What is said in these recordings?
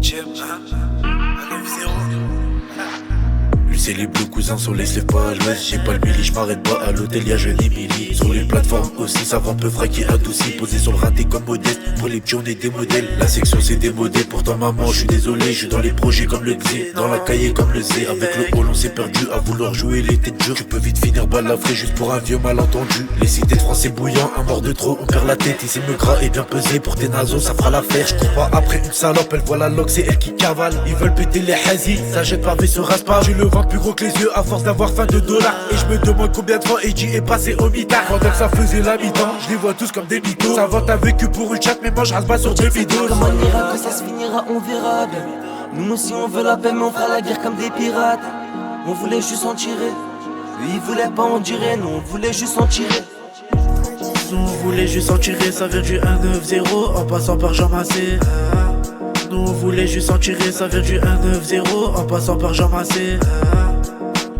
17ème, à 9-0. Lui c'est les bleus cousins, sur les slèvres pas à l'ouest. J'ai pas le milli, j'm'arrête pas à l'hôtel, y'a jeune Emily. Sur les plateformes aussi, ça va un peu fraquer adouci. Posé sur le raté comme modeste, pour les petits on est des modèles. La section c'est démodé, pourtant maman je suis désolé. Je suis dans les projets comme le Xé, dans la cahier comme le Z. Avec le hall on s'est perdu à vouloir jouer les têtes dures. Tu peux vite finir balafré juste pour un vieux malentendu. Les cités de français bouillants, un mort de trop, on perd la tête. Ici le gras est bien pesé, pour tes nasos ça fera l'affaire. Je cours pas après une salope, elle voit la loque, c'est elle qui cavale. Ils veulent péter les hazis, ça jette pavé se rase pas. J'ai le ventre plus gros que les yeux à force d'avoir faim de dollars. Et je me demande combien de fois Eddie est passé au mitard. Pendant que ça faisait la mi-temps, je les vois tous comme des mythos. Ça vante avec vécu pour une chatte, mais moi je rase pas sur des vidéos. Comment on ira, que ça se finira, on verra bien. Nous aussi on veut la paix, mais on fera la guerre comme des pirates. On voulait juste en tirer. Eux ils voulaient pas en tirer, nous on voulait juste en tirer. Nous on voulait juste en tirer, ça vient du 1-9-0 en passant par Jean Massé. Nous on voulait juste en tirer, ça vient du 1-9-0 en passant par Jean Massé.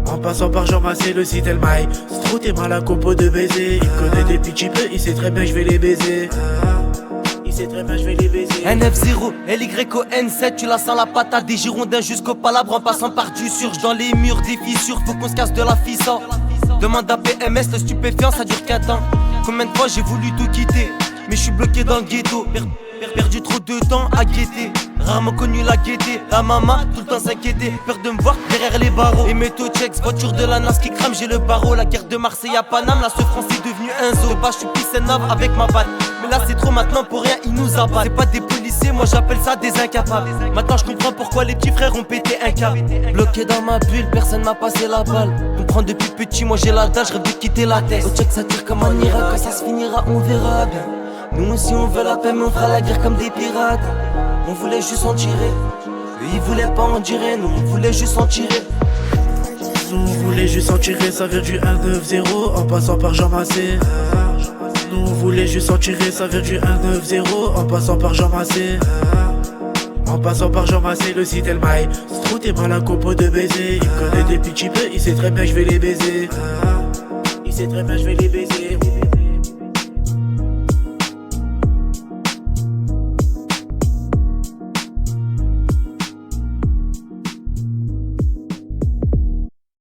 En passant par Jean Massé, le site Elmaï. Strou t'es mal à compo de baiser. Il connaît des petits peu, il sait très bien que je vais les baiser. Il sait très bien je vais les baiser. N9-0, LYON7, tu la sens la patate des Girondins jusqu'au palabre en passant par du surge dans les murs, des fissures, faut qu'on se casse de la fissa. Demande à PMS, le stupéfiant ça dure qu'un temps. Combien de fois j'ai voulu tout quitter, mais je suis bloqué dans le ghetto. Perdu trop de temps à guetter, rarement connu la gaieté. La maman tout le temps s'inquiétait, peur de me voir derrière les barreaux. Et métaux checks, voiture de la NAS qui crame, j'ai le barreau. La guerre de Marseille à Paname, la France est devenue un zoo. De bas je suis pisse avec ma batte, mais là c'est trop maintenant pour rien ils nous abattent. C'est pas des policiers, moi j'appelle ça des incapables. Maintenant je comprends pourquoi les petits frères ont pété un câble. Bloqué dans ma bulle, personne m'a passé la balle. Comprends depuis petit, moi j'ai la dalle, je rêve de quitter la tête. Au check ça tire comme un ira, quand ça se finira on verra bien. Nous aussi on veut la paix, mais on fera la guerre comme des pirates. On voulait juste en tirer. Eux ils voulaient pas en tirer, nous on voulait juste en tirer. Nous on voulait juste en tirer, ça vient du 1-9-0 en passant par Jean Massé. Nous on voulait juste en tirer, ça vient du 1-9-0 en passant par Jean Massé. En passant par Jean Massé, le site Elmaï. Strou t'es mal à compo de baiser. Il connaît des petits peu, il sait très bien que je vais les baiser. Il sait très bien que je vais les baiser.